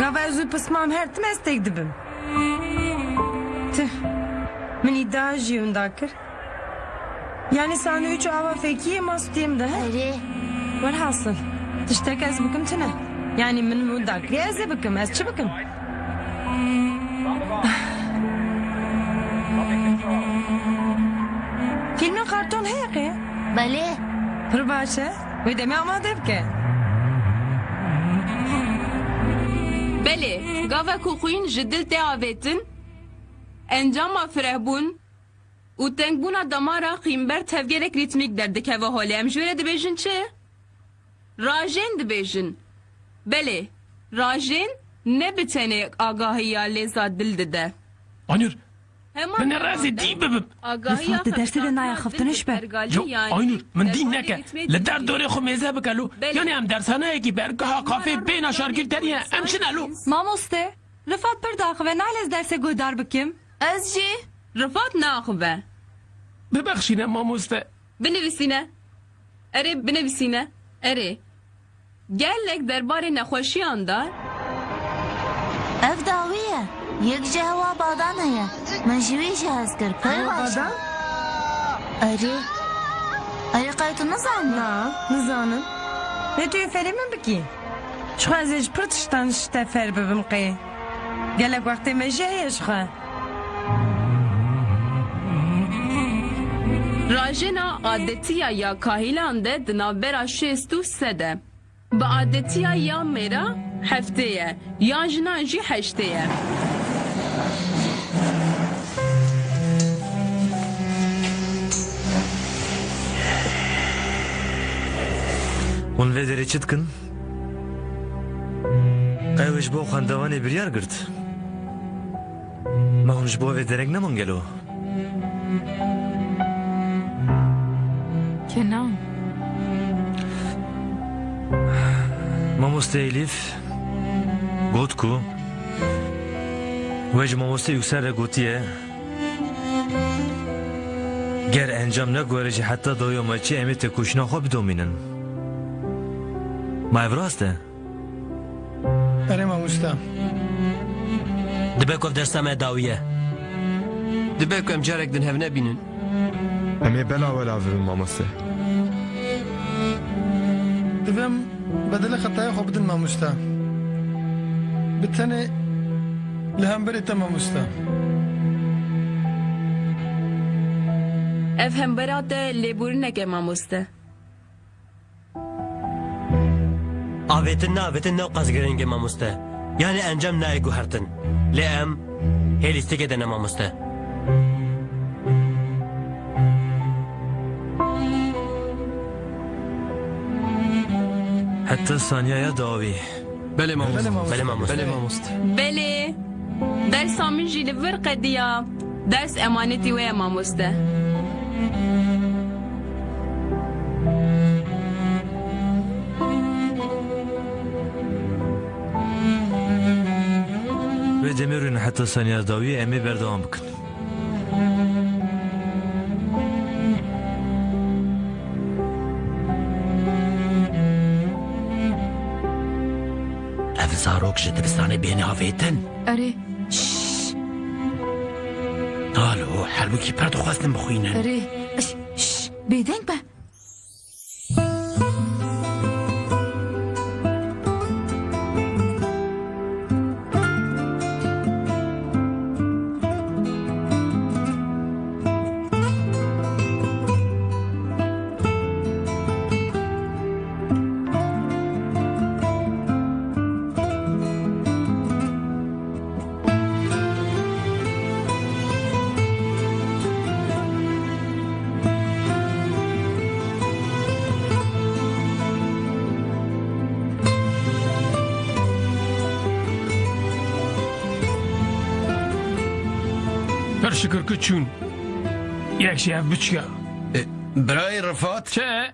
Gava ez û pismam her tim ez tek dibim. Tüh. Min îdia jî hûn kir. Yani sandviç û ava fêkiyê mastiyêm de he? Erê. Welhasıl. Tiştek ez bikim tune. Yani min hûn da kiriye ez ê bikim. Ez çi bikim? Filmin karton heye qê? Belê. Pir baş e? Wê demê amade bike. Belê, gava ku xwîn ji dil tê avêtin, encama firehbûn û tengbûna damara xîmber tevgerek rîtmîk derdikeve holê. Em ji wê re dibêjin çi? Rajên dibêjin. Belê, rajên ne bi tenê agahiya lêza dil dide. Aynur. من رازي دي ببب Agahiya dersi de naya xaftiniş be. جو aynur من دي نكا لدار دوري خو ميزا بكالو يعني ام درسانه کی برگاه کافه بین شارگیر تریه امشنالو Mamoste, Rıfat bir daxıve nalez derse godar bikim? Ez jî Rıfat naxıve. ببخشینه ماموسته Binivîsîne. Erê binivîsîne. Erê. Gelek derbarê nexweşiyan da Ev dawiye. Yek ji hewa badan heye. Min ji wî jî hez kir. Pir baş. Erê. Erê qey tu nizanî? Na, nizanim. Ne tu feri min bikî? Şu ez ê ji pir tiştan ji te fer bibim qê. Gelek wextê me jî heye ji xwe. rajena adetiya ya kahilan de di navbera şêst û sed e. Bi adetiya ya mêra heftê ye. Ya jinan jî heştê ye. Hûn vê derê çi dikin? Ew ji bo xwendewanê biryar girt. Me hûn ji bo vê derek neman gelo. Kenan. Mamoste Elif got ku we ji mamoste yüksel re gotiye ger encam negore jî heta doyoma çi em ê têkoşîna xwe bidomînin. Ma ev rast e? Erê mamosta. Dibe ku ev dersa me dawiye. Dibe ku em carek din hev nebînin. Em ê bela wela bibin mamoste. Divem bedele xetaya xwe bidin mamosta. Bi tenê li hemberê te mamosta. ev hembera te lêborîneke mamoste. Avetin ne qazgirenge mamoste. Yani encam ne guhertin. Le em helistik edene mamoste. حتى ثانية يا داوي بله ماموست بله ماموست بله ماموست Belê, dersa min jî li vir qediya ders emanetî we ye mamoste. ve demirin حتى ثانية داوي emê berdewam bikin. ev zarok ji dibistanê bêne avêtin. Erê, Alo, helbukî per dixwastin bixwînin. erê, bêdeng be. پر شکر که چون یک شیف بچیا برای رفات چه؟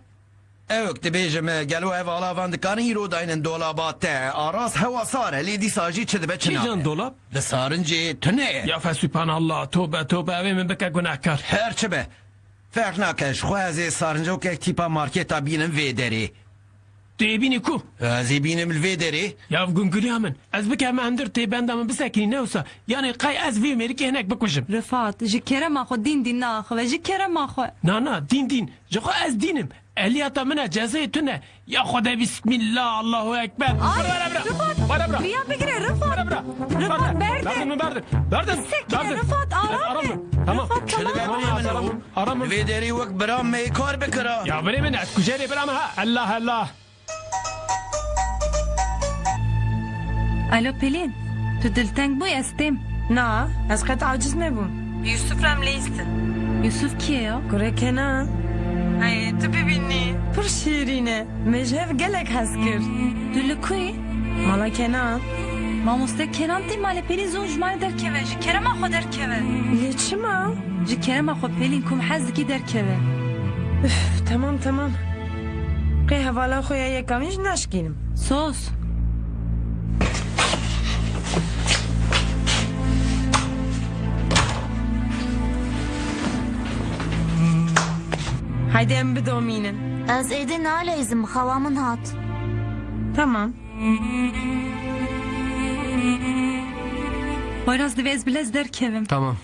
Evk dibêjim gelo ev alavan dikarin îro daynin dolaba te aras hewa sare lê dîsa jî çi dibe çina. Kîjan dolap? Li sarincê tune. Ya fesubhanallah tobe evê min bike gunahkar. Her çi be. Ferq nake ji xwe ez ê sarincokek tîpa marketa bînim vê derê. Tu ê bînî ku? Ez ê bînim li vê derê. Ya gungulya min ez bikeme hindir tê benda min bisekî ne wisa yani qey ez vê mêrikê hinek bikujim. Rifat ji kerema xwe dîn dîn naxwe ji kerema xwe. Na din ji xwe ez dînim. Eliyata min e cezayê tune. Ya Xwedê bismillah Allahu ekber. Bana bırak. Riya bigire Rifat. Rifat Berdim. Sekine Rifat aram be. Tamam. Aram vê derê wek biram me kar bikira. Ya birê min et kujerê biram ha. Allah. Alo Pelin, tu dilteng bû ez têm. Na, ez qet aciz nebûm. Yusuf rem lêstin. Yusuf kiye ya? Gure Kenan. Ay, tu bibînî. Pir şîrîn e. Me ji hev gelek hez kir. Tu li ku yî? Mala Kenan. Mamoste Kenan tê malê Pelin zû ji malê derkeve ji kerema xwe derkeve. Lê çima? Ji kerema xwe Pelin kum hez dikî derkeve. Tamam. Qê hevala xwe ya yekamî ji naşkînim. Sos. Haydi em bidomînin. Ez êdî nalêzim xala min hat. Tamam. Poyraz divê ez bilez derkevim. Tamam.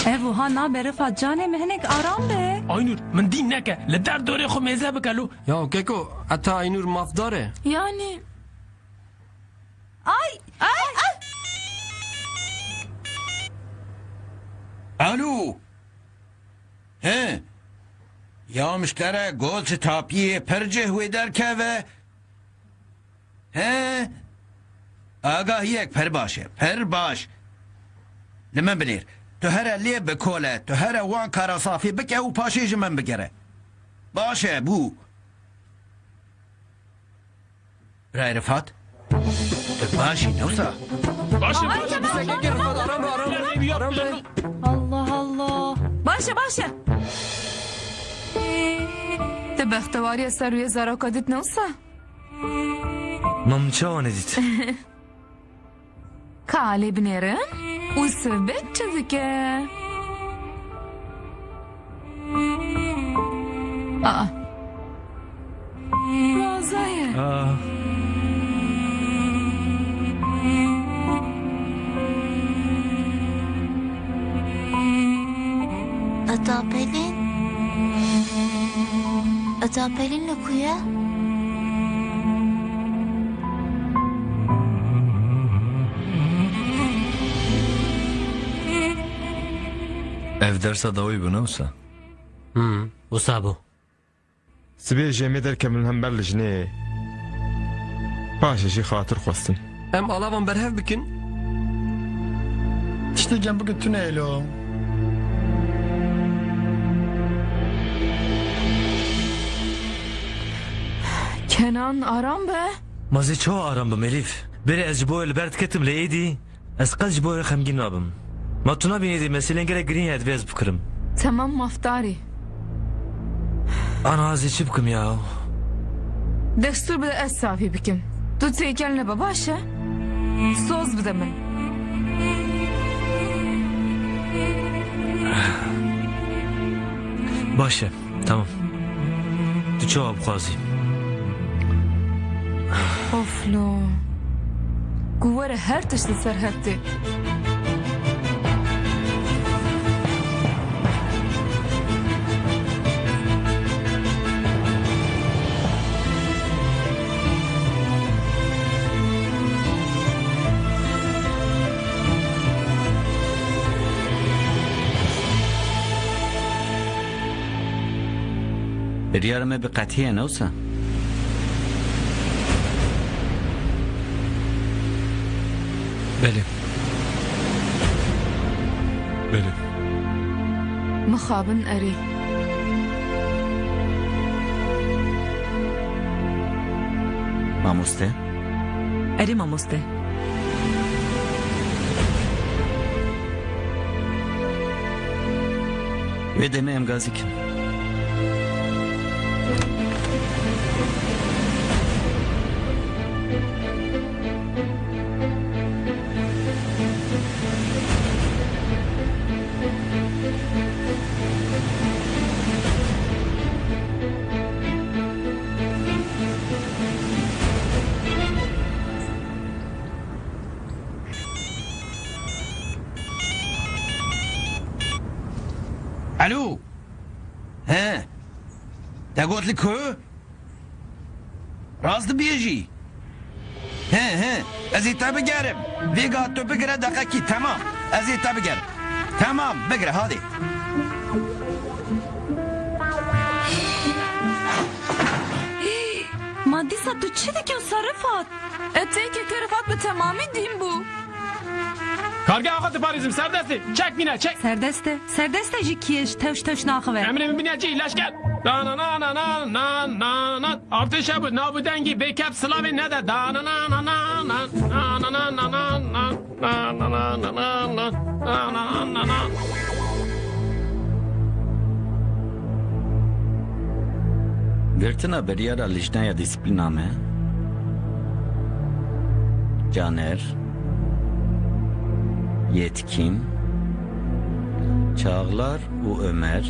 Ev wiha nabe Rifat canê me hinek aram be. Aynur min dîn neke. Li der dorê xwe mêze bike lo. Ya Keko heta Aynur mafdar e. Yani Ay. Alo. He. Ya müştere gol ji tapiyê pir cihwê derkeve. He. Agahiyek pir baş e. Pir baş. Li min bilêr. Tu here lê bikole. Tu here wan kara safî bike û paşê ji min bigere. Baş e bû. Ray Rifat. Tu başî newsa. Başım. Allah. Başa. Te behtewariya ser wê zarokê dit ne wisa? Mam çawan edit. Ka alê binêrin û sibet çi dike? Vazaye. Ata Pelin li ku ye? Ev dersa davi bu ne olsa? Wisa bû. Sibê jêmê derkevin hem ber li jinê. Paşê jî xatir xwestin. Em alavan berhev bikin. Tiştekên bike tune elo. Kenan aram be. Mazê çawa aram bim Elîf. Berê ez ji bo li ber diketim li êdî, ez qet ji bo wê xemgîn nabim. Ma tu nabînî êdî meselên gelek girîng heye divê ez bikirim. Tamam maftarî. Ana ezê çi bikim ya? Destur bide ez savî bikim. Tu têkel nebe baş e? Soz bide min. Baş e, tamam. Tu çawa bixwazî. Oflo. Guvere her tişt li ser heftê. Biryarı me bi qetiye ne olsa? Belê. Belê. Mixabin erê. Mamoste? Erê mamoste. Wê demê em gazî kin. الو ها تا قلت لك هو راست بيجي ها ازي تابي قارب فيقا تو بقرا دقاكي تمام ازي تابي قارب تمام بقرا هذه Madisa tu çi dikin sarıfat? Eteke kerefat bi temamî dîm bû. Kargah xwe diparêzim serdestê. Çek bîne çek. Serdeste. Serdeste jî kiye ji tewş naxive. Emrê min bîne cî leşker. Da-na-na-na-na-na-na. Artêşe bû navû dengî bêkep silavê nede. Da-na-na-na-na-na-na-na-na-na-na-na-na-na-na-na. Girtina biryara lijnaya disiplîna me? Caner, Yetkin, Çağlar û Ömer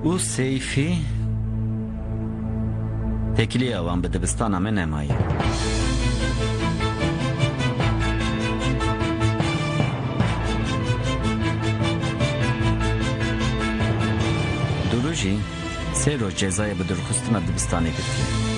û Seyfî tekiliya wan bi dibistana me nemaye. Duru jî sê roj cezaya bi durxistina dibistanê girtiye.